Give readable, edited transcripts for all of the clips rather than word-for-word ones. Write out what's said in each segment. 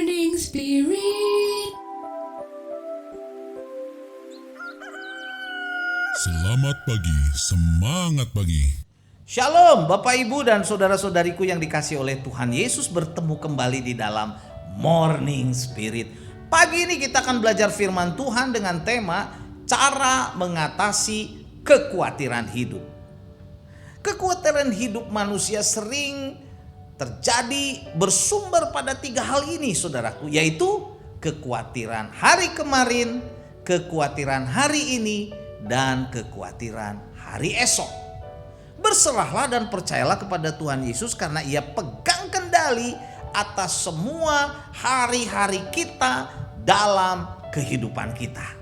Morning Spirit. Selamat pagi, semangat pagi. Shalom Bapak Ibu dan saudara-saudariku yang dikasihi oleh Tuhan Yesus, bertemu kembali di dalam Morning Spirit. Pagi ini kita akan belajar firman Tuhan dengan tema cara mengatasi kekhawatiran hidup. Kekhawatiran hidup manusia sering terjadi bersumber pada 3 hal ini saudaraku, yaitu kekhawatiran hari kemarin, kekhawatiran hari ini, dan kekhawatiran hari esok. Berserahlah dan percayalah kepada Tuhan Yesus karena Ia pegang kendali atas semua hari-hari kita dalam kehidupan kita.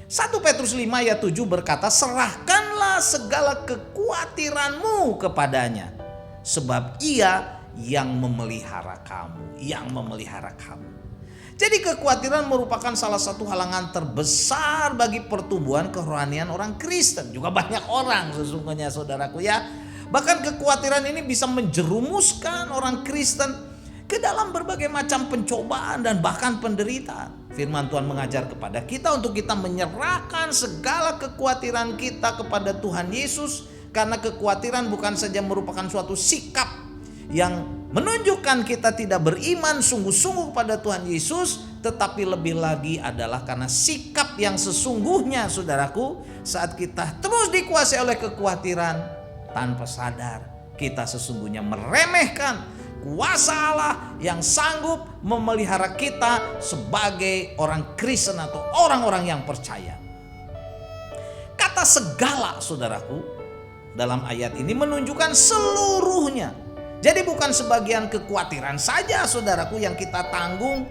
1 Petrus 5 ayat 7 berkata, serahkanlah segala kekhawatiranmu kepadanya, sebab Ia yang memelihara kamu, Jadi kekhawatiran merupakan salah satu halangan terbesar bagi pertumbuhan kerohanian orang Kristen. Juga banyak orang sesungguhnya saudaraku ya. Bahkan kekhawatiran ini bisa menjerumuskan orang Kristen ke dalam berbagai macam pencobaan dan bahkan penderitaan. Firman Tuhan mengajar kepada kita untuk kita menyerahkan segala kekhawatiran kita kepada Tuhan Yesus. Karena kekhawatiran bukan saja merupakan suatu sikap yang menunjukkan kita tidak beriman sungguh-sungguh pada Tuhan Yesus, tetapi lebih lagi adalah karena sikap yang sesungguhnya saudaraku, saat kita terus dikuasai oleh kekhawatiran, tanpa sadar kita sesungguhnya meremehkan kuasa Allah yang sanggup memelihara kita sebagai orang Kristen atau orang-orang yang percaya. Kata segala saudaraku dalam ayat ini menunjukkan seluruhnya. Jadi bukan sebagian kekhawatiran saja saudaraku yang kita tanggung,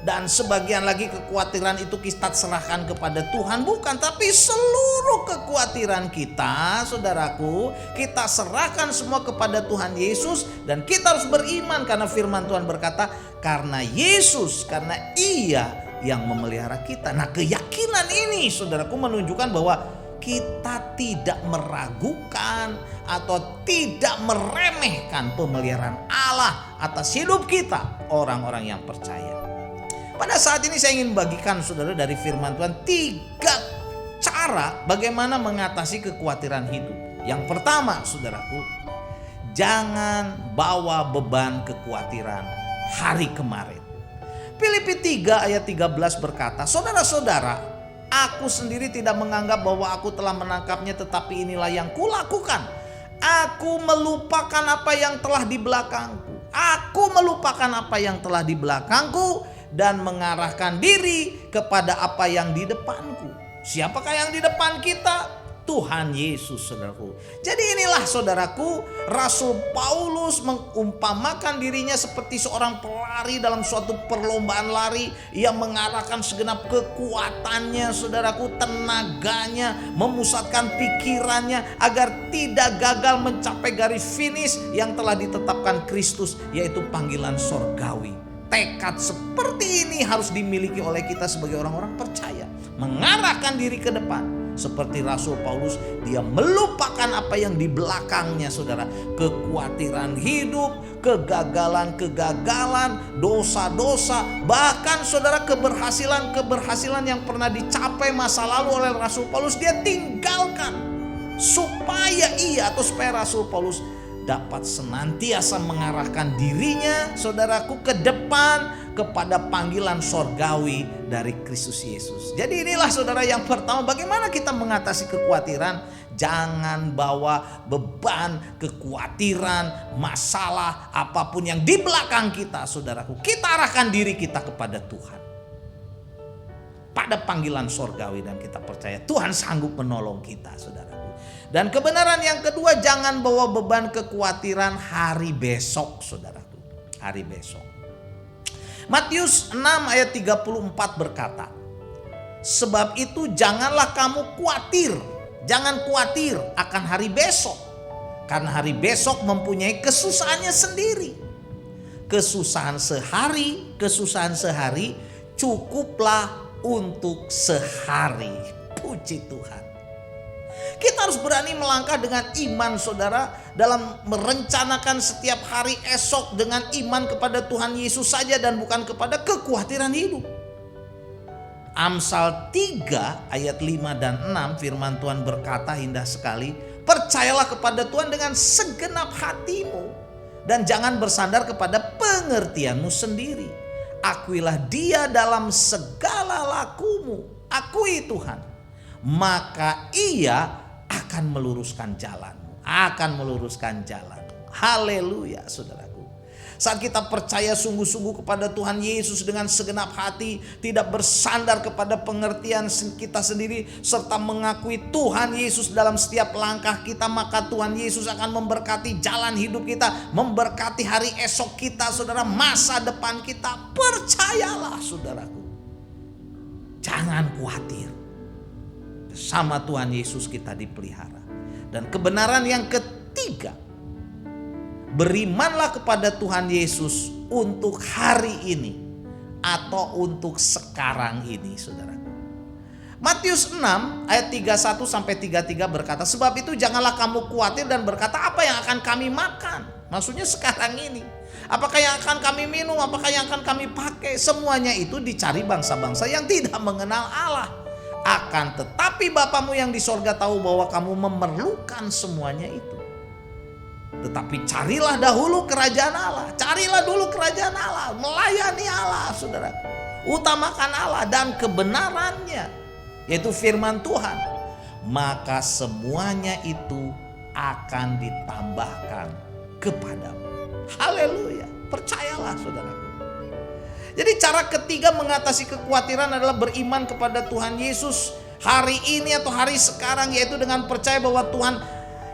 dan sebagian lagi kekhawatiran itu kita serahkan kepada Tuhan, bukan, tapi seluruh kekhawatiran kita saudaraku kita serahkan semua kepada Tuhan Yesus. Dan kita harus beriman karena firman Tuhan berkata, karena Yesus, karena Ia yang memelihara kita. Nah, keyakinan ini saudaraku menunjukkan bahwa kita tidak meragukan atau tidak meremehkan pemeliharaan Allah atas hidup kita, orang-orang yang percaya. Pada saat ini saya ingin membagikan saudara dari firman Tuhan 3 cara bagaimana mengatasi kekhawatiran hidup. Yang pertama saudaraku, jangan bawa beban kekhawatiran hari kemarin. Filipi 3 ayat 13 berkata, saudara-saudara, aku sendiri tidak menganggap bahwa aku telah menangkapnya, tetapi inilah yang kulakukan. Aku melupakan apa yang telah di belakangku. Dan mengarahkan diri kepada apa yang di depanku. Siapakah yang di depan kita? Tuhan Yesus, saudaraku. Jadi inilah saudaraku, Rasul Paulus mengumpamakan dirinya seperti seorang pelari dalam suatu perlombaan lari. Ia mengarahkan segenap kekuatannya, saudaraku, tenaganya, memusatkan pikirannya agar tidak gagal mencapai garis finish yang telah ditetapkan Kristus, yaitu panggilan sorgawi. Tekad seperti ini harus dimiliki oleh kita sebagai orang-orang percaya. Mengarahkan diri ke depan. Seperti Rasul Paulus, dia melupakan apa yang di belakangnya saudara. Kekhawatiran hidup, kegagalan, dosa-dosa, bahkan saudara keberhasilan yang pernah dicapai masa lalu oleh Rasul Paulus, dia tinggalkan. Supaya Rasul Paulus dapat senantiasa mengarahkan dirinya saudaraku ke depan kepada panggilan sorgawi dari Kristus Yesus. Jadi inilah saudara yang pertama, bagaimana kita mengatasi kekhawatiran. Jangan bawa beban kekhawatiran, masalah apapun yang di belakang kita saudaraku. Kita arahkan diri kita kepada Tuhan, pada panggilan sorgawi, dan kita percaya Tuhan sanggup menolong kita saudaraku. Dan kebenaran yang kedua, jangan bawa beban kekhawatiran hari besok saudaraku. Hari besok. Matius 6 ayat 34 berkata, sebab itu janganlah kamu khawatir. Jangan khawatir akan hari besok. Karena hari besok mempunyai kesusahannya sendiri. Kesusahan sehari cukuplah untuk sehari. Puji Tuhan. Kita harus berani melangkah dengan iman saudara, dalam merencanakan setiap hari esok dengan iman kepada Tuhan Yesus saja dan bukan kepada kekhawatiran hidup. Amsal 3 ayat 5 dan 6 firman Tuhan berkata indah sekali, percayalah kepada Tuhan dengan segenap hatimu dan jangan bersandar kepada pengertianmu sendiri. Akuilah Dia dalam segala lakumu, akui Tuhan, maka Ia akan meluruskan jalanmu, akan meluruskan jalan. Haleluya saudaraku. Saat kita percaya sungguh-sungguh kepada Tuhan Yesus dengan segenap hati, tidak bersandar kepada pengertian kita sendiri, serta mengakui Tuhan Yesus dalam setiap langkah kita, maka Tuhan Yesus akan memberkati jalan hidup kita, memberkati hari esok kita, saudara, masa depan kita. Percayalah saudaraku, jangan khawatir. Bersama Tuhan Yesus kita dipelihara. Dan kebenaran yang ketiga, berimanlah kepada Tuhan Yesus untuk hari ini atau untuk sekarang ini saudaraku. Matius 6 ayat 31 sampai 33 berkata, sebab itu janganlah kamu khawatir dan berkata apa yang akan kami makan. Maksudnya sekarang ini. Apakah yang akan kami minum, apakah yang akan kami pakai. Semuanya itu dicari bangsa-bangsa yang tidak mengenal Allah. Akan tetapi Bapamu yang di sorga tahu bahwa kamu memerlukan semuanya itu. Tetapi carilah dahulu kerajaan Allah. Carilah dulu kerajaan Allah. Melayani Allah saudara. Utamakan Allah dan kebenarannya, yaitu firman Tuhan. Maka semuanya itu akan ditambahkan kepadamu. Haleluya. Percayalah saudaraku. Jadi cara ketiga mengatasi kekhawatiran adalah beriman kepada Tuhan Yesus hari ini atau hari sekarang, yaitu dengan percaya bahwa Tuhan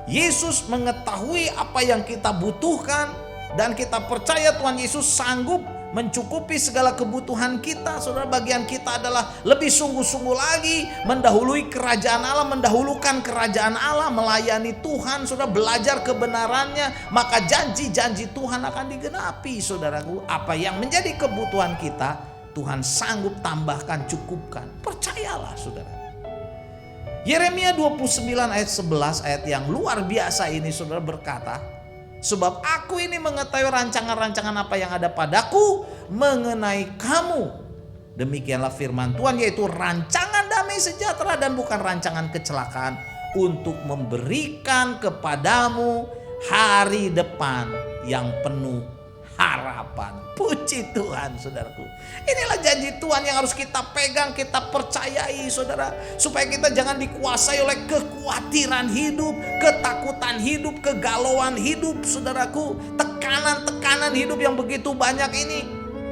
Yesus mengetahui apa yang kita butuhkan dan kita percaya Tuhan Yesus sanggup mencukupi segala kebutuhan kita. Saudara, bagian kita adalah lebih sungguh-sungguh lagi mendahului kerajaan Allah, mendahulukan kerajaan Allah, melayani Tuhan, saudara, belajar kebenarannya, maka janji-janji Tuhan akan digenapi, saudaraku. Apa yang menjadi kebutuhan kita, Tuhan sanggup tambahkan, cukupkan. Percayalah, saudara. Yeremia 29 ayat 11, ayat yang luar biasa ini saudara, berkata, sebab aku ini mengetahui rancangan-rancangan apa yang ada padaku mengenai kamu. Demikianlah firman Tuhan, yaitu rancangan damai sejahtera dan bukan rancangan kecelakaan, untuk memberikan kepadamu hari depan yang penuh harapan. Puji Tuhan saudaraku. Inilah janji Tuhan yang harus kita pegang, kita percayai saudara. Supaya kita jangan dikuasai oleh kekhawatiran hidup, ketakutan hidup, kegalauan hidup saudaraku. Tekanan-tekanan hidup yang begitu banyak ini.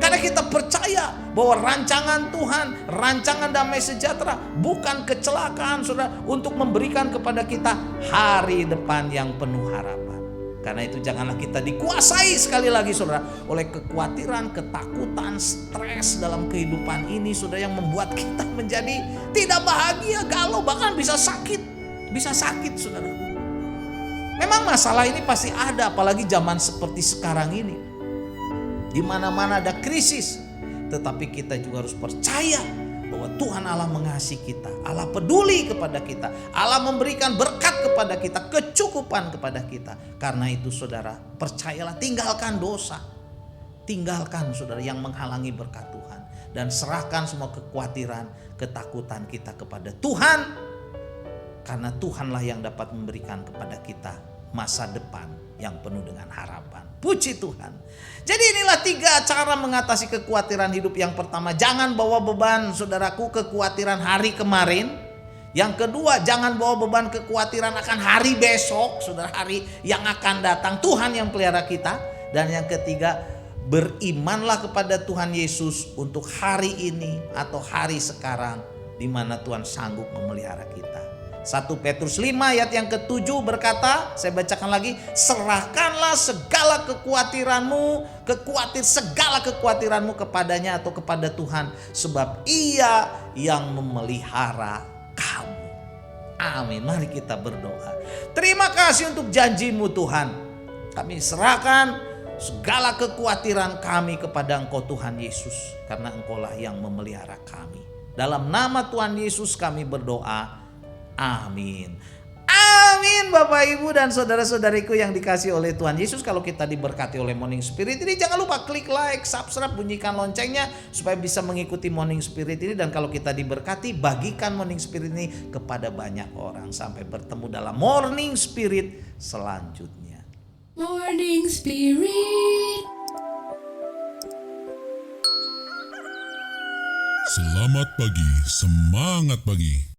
Karena kita percaya bahwa rancangan Tuhan, rancangan damai sejahtera, bukan kecelakaan saudara, untuk memberikan kepada kita hari depan yang penuh harapan. Karena itu janganlah kita dikuasai sekali lagi saudara oleh kekhawatiran, ketakutan, stres dalam kehidupan ini saudara, yang membuat kita menjadi tidak bahagia, galau, bahkan bisa sakit. Bisa sakit saudara. Memang masalah ini pasti ada, apalagi zaman seperti sekarang ini. Di mana-mana ada krisis. Tetapi kita juga harus percaya bahwa Tuhan Allah mengasihi kita, Allah peduli kepada kita, Allah memberikan berkat kepada kita, kecukupan kepada kita. Karena itu saudara, percayalah, tinggalkan dosa, tinggalkan saudara yang menghalangi berkat Tuhan, dan serahkan semua kekhawatiran, ketakutan kita kepada Tuhan. Karena Tuhanlah yang dapat memberikan kepada kita masa depan yang penuh dengan harapan. Puji Tuhan. Jadi inilah 3 cara mengatasi kekhawatiran hidup. Yang pertama, jangan bawa beban saudaraku kekhawatiran hari kemarin. Yang kedua, jangan bawa beban kekhawatiran akan hari besok, saudara, hari yang akan datang. Tuhan yang pelihara kita. Dan yang ketiga, berimanlah kepada Tuhan Yesus untuk hari ini atau hari sekarang, di mana Tuhan sanggup memelihara kita. 1 Petrus 5 ayat yang ke-7 berkata, saya bacakan lagi, serahkanlah segala segala kekhawatiranmu kepadanya atau kepada Tuhan, sebab Ia yang memelihara kamu. Amin. Mari kita berdoa. Terima kasih untuk janji-Mu Tuhan. Kami serahkan segala kekhawatiran kami kepada Engkau Tuhan Yesus, karena Engkaulah yang memelihara kami. Dalam nama Tuhan Yesus kami berdoa. Amin. Amin Bapak Ibu dan saudara-saudariku yang dikasih oleh Tuhan Yesus. Kalau kita diberkati oleh Morning Spirit ini, jangan lupa klik like, subscribe, bunyikan loncengnya supaya bisa mengikuti Morning Spirit ini. Dan kalau kita diberkati, bagikan Morning Spirit ini kepada banyak orang. Sampai bertemu dalam Morning Spirit selanjutnya. Morning Spirit. Selamat pagi, semangat pagi.